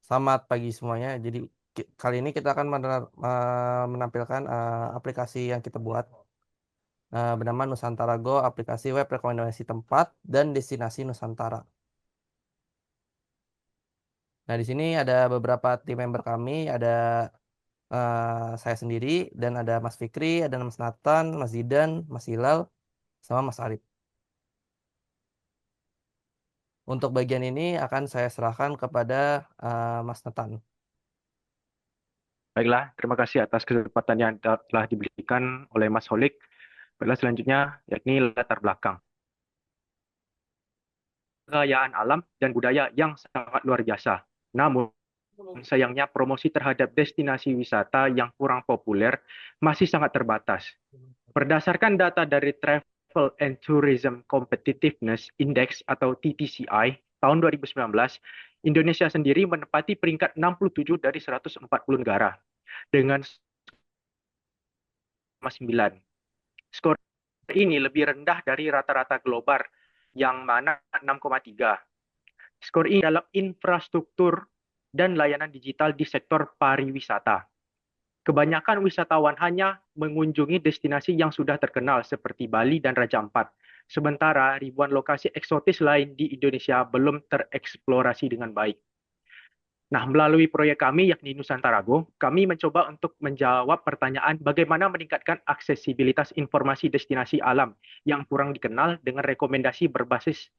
Selamat pagi semuanya. Jadi kali ini kita akan menampilkan aplikasi yang kita buat bernama Nusantara Go, aplikasi web rekomendasi tempat dan destinasi Nusantara. Nah, di sini ada beberapa tim member kami, ada saya sendiri dan ada Mas Fikri, ada Mas Nathan, Mas Zidan, Mas Hilal, sama Mas Arif. Untuk bagian ini akan saya serahkan kepada Mas Nathan. Baiklah, terima kasih atas kesempatan yang telah diberikan oleh Mas Holik. Baiklah, selanjutnya yakni latar belakang. Kekayaan alam dan budaya yang sangat luar biasa. Namun, sayangnya promosi terhadap destinasi wisata yang kurang populer masih sangat terbatas. Berdasarkan data dari Travel and Tourism Competitiveness Index atau TTCI tahun 2019, Indonesia sendiri menempati peringkat 67 dari 140 negara dengan 9. Skor ini lebih rendah dari rata-rata global yang mana 6,3. Skor ini dalam infrastruktur dan layanan digital di sektor pariwisata. Kebanyakan wisatawan hanya mengunjungi destinasi yang sudah terkenal seperti Bali dan Raja Ampat. Sementara ribuan lokasi eksotis lain di Indonesia belum tereksplorasi dengan baik. Nah, melalui proyek kami yakni Nusantara Go, kami mencoba untuk menjawab pertanyaan bagaimana meningkatkan aksesibilitas informasi destinasi alam yang kurang dikenal dengan rekomendasi berbasis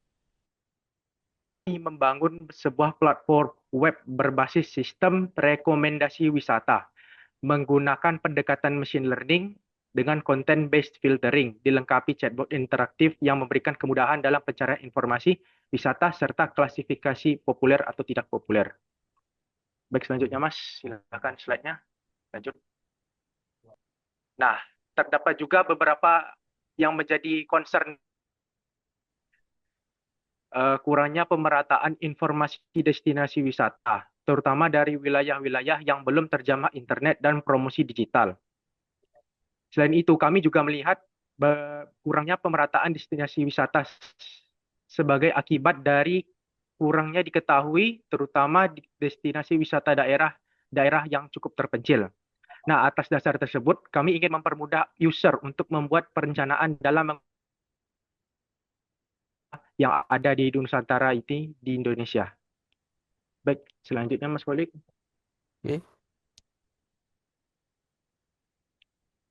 membangun sebuah platform web berbasis sistem rekomendasi wisata menggunakan pendekatan machine learning dengan content-based filtering, dilengkapi chatbot interaktif yang memberikan kemudahan dalam pencarian informasi wisata serta klasifikasi populer atau tidak populer. Baik, selanjutnya Mas, silakan slide-nya. Lanjut. Nah, terdapat juga beberapa yang menjadi concern kurangnya pemerataan informasi destinasi wisata, terutama dari wilayah-wilayah yang belum terjamah internet dan promosi digital. Selain itu, kami juga melihat kurangnya pemerataan destinasi wisata sebagai akibat dari kurangnya diketahui, terutama di destinasi wisata daerah yang cukup terpencil. Nah, atas dasar tersebut, kami ingin mempermudah user untuk membuat perencanaan dalam yang ada di Nusantara ini di Indonesia. Baik, selanjutnya Mas Kolik. Oke.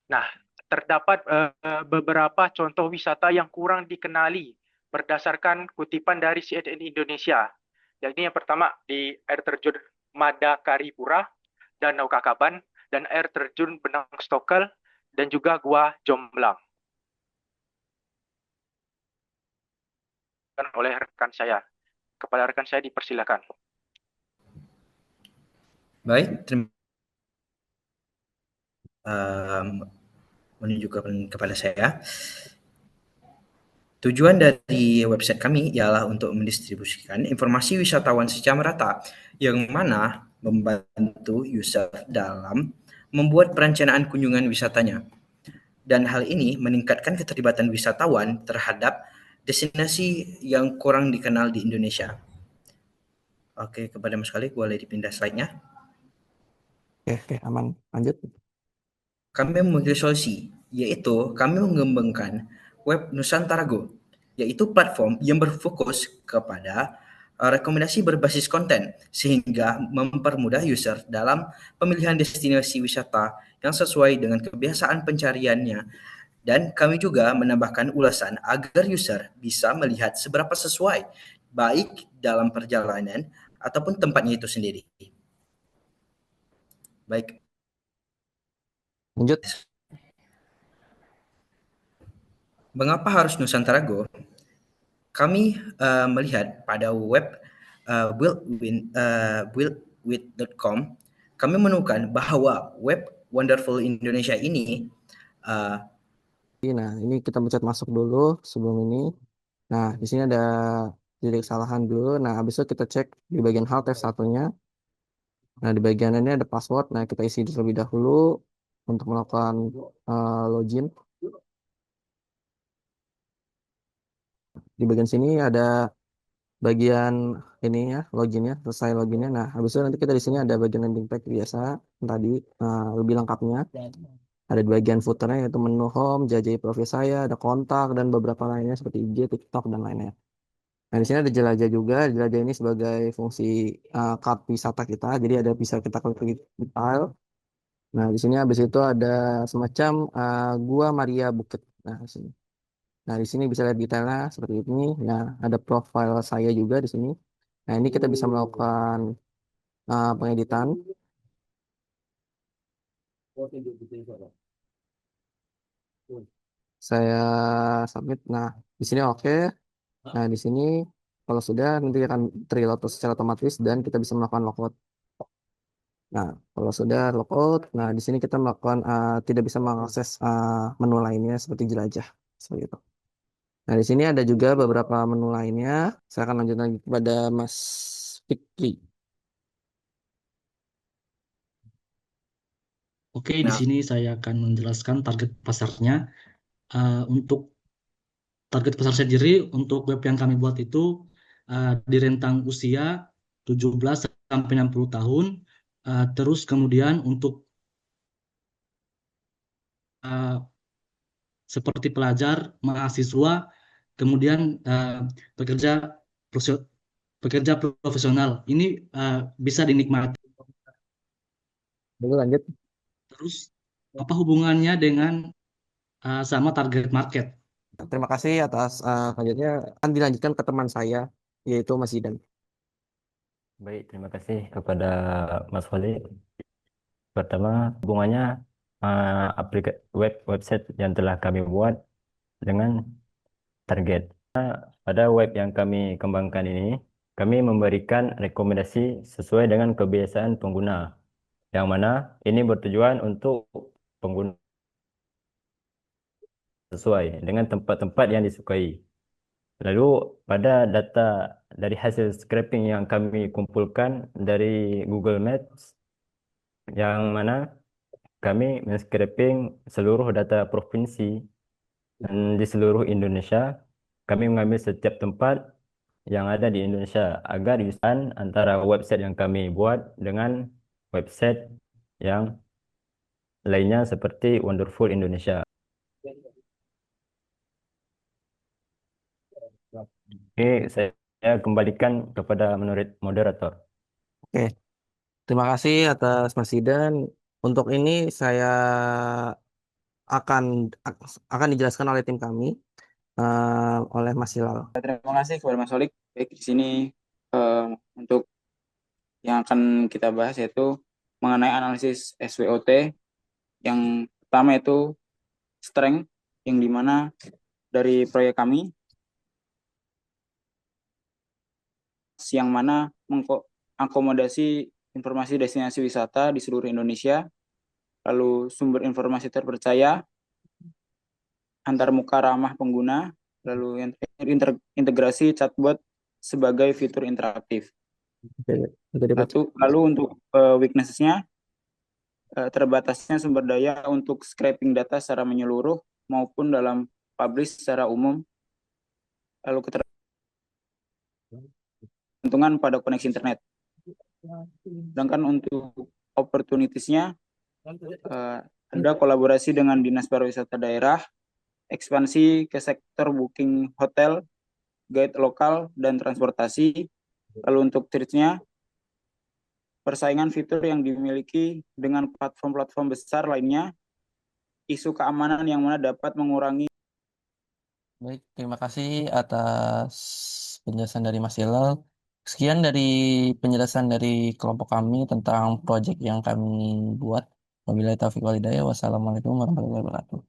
Nah, terdapat beberapa contoh wisata yang kurang dikenali berdasarkan kutipan dari CNN Indonesia. Yakni yang pertama di air terjun Madakaripura, Danau Kakaban, dan air terjun Benang Stokel, dan juga Gua Jomblang. Oleh rekan saya. Kepada rekan saya dipersilakan. Baik, menunjukkan kepada saya. Tujuan dari website kami ialah untuk mendistribusikan informasi wisatawan secara merata yang mana membantu user dalam membuat perencanaan kunjungan wisatanya. Dan hal ini meningkatkan keterlibatan wisatawan terhadap destinasi yang kurang dikenal di Indonesia. Oke, kepada Mas Khalid, boleh dipindah slide-nya. Oke, aman. Lanjut. Kami memiliki solusi, yaitu kami mengembangkan web Nusantara Go, yaitu platform yang berfokus kepada rekomendasi berbasis konten, sehingga mempermudah user dalam pemilihan destinasi wisata yang sesuai dengan kebiasaan pencariannya. Dan kami juga menambahkan ulasan agar user bisa melihat seberapa sesuai, baik dalam perjalanan ataupun tempatnya itu sendiri. Baik, Lanjut. mengapa harus Nusantara Go? Kami melihat pada web buildwith.com, kami menemukan bahwa web Wonderful Indonesia ini Nah, ini kita pencet masuk dulu sebelum ini. Nah, di sini ada titik kesalahan dulu. Nah, habis itu kita cek di bagian hal tab satunya. Nah, di bagian ini ada password. Nah, kita isi terlebih dahulu untuk melakukan login. Di bagian sini ada bagian ini ya, loginnya, selesai loginnya. Nah, habis itu nanti kita di sini ada bagian landing page biasa tadi, lebih lengkapnya. Ada di bagian footernya yaitu menu home, jajai profil saya, ada kontak dan beberapa lainnya seperti IG, TikTok dan lainnya. Nah, di sini ada jelajah juga. Jelajah ini sebagai fungsi card wisata kita. Jadi ada bisa kita klik di file. Nah, di sini habis itu ada semacam Gua Maria Bukit. Nah, di sini. Nah, di sini bisa lihat detailnya seperti ini. Nah, ada profil saya juga di sini. Nah, ini kita bisa melakukan pengeditan. Saya submit. Nah, di sini oke. Nah, di sini kalau sudah nanti akan terreload secara otomatis dan kita bisa melakukan logout. Nah, kalau sudah logout, nah di sini kita melakukan tidak bisa mengakses menu lainnya seperti jelajah seperti itu. Nah, di sini ada juga beberapa menu lainnya. Saya akan lanjut lagi kepada Mas Fikri. Oke, di Nah, sini saya akan menjelaskan target pasarnya. Untuk target pasar sendiri, untuk web yang kami buat itu di rentang usia 17 sampai 60 tahun. Terus kemudian untuk uh, seperti pelajar, mahasiswa, kemudian pekerja pekerja profesional. Ini bisa dinikmati. Dulu lanjut. Terus apa hubungannya dengan sama target market? Terima kasih atas lanjutnya. Akan dilanjutkan ke teman saya, yaitu Mas Zidan. Baik, terima kasih kepada Mas Wali. Pertama, hubungannya website yang telah kami buat dengan target. Pada web yang kami kembangkan ini, kami memberikan rekomendasi sesuai dengan kebiasaan pengguna, yang mana ini bertujuan untuk pengguna sesuai dengan tempat-tempat yang disukai. Lalu pada data dari hasil scraping yang kami kumpulkan dari Google Maps, yang mana kami men-scraping seluruh data provinsi di seluruh Indonesia. Kami mengambil setiap tempat yang ada di Indonesia agar diusahakan antara website yang kami buat dengan website yang lainnya seperti Wonderful Indonesia. Oke, saya kembalikan kepada menurut moderator. Oke, terima kasih atas Mas Zidan. Untuk ini saya akan akan dijelaskan oleh tim kami, oleh Mas Hilal. Terima kasih kepada Mas Solik. Baik, di sini eh, untuk yang akan kita bahas yaitu mengenai analisis SWOT. Yang pertama itu strength, yang dimana dari proyek kami, yang mana mengakomodasi informasi destinasi wisata di seluruh Indonesia, lalu sumber informasi terpercaya, antar muka ramah pengguna, lalu yang integrasi chatbot sebagai fitur interaktif. Oke, bisa dibaca. Lalu untuk weakness-nya, terbatasnya sumber daya untuk scraping data secara menyeluruh maupun dalam publish secara umum, lalu ketergantungan pada koneksi internet. Sedangkan untuk opportunities-nya, ada kolaborasi dengan Dinas Pariwisata Daerah, ekspansi ke sektor booking hotel, guide lokal, dan transportasi. Lalu untuk threats-nya, persaingan fitur yang dimiliki dengan platform-platform besar lainnya, isu keamanan yang mana dapat mengurangi. Baik, terima kasih atas penjelasan dari Mas Hilal. Sekian dari penjelasan dari kelompok kami tentang proyek yang kami buat. Wabillahi taufiq wal hidayah. Wassalamualaikum warahmatullahi wabarakatuh.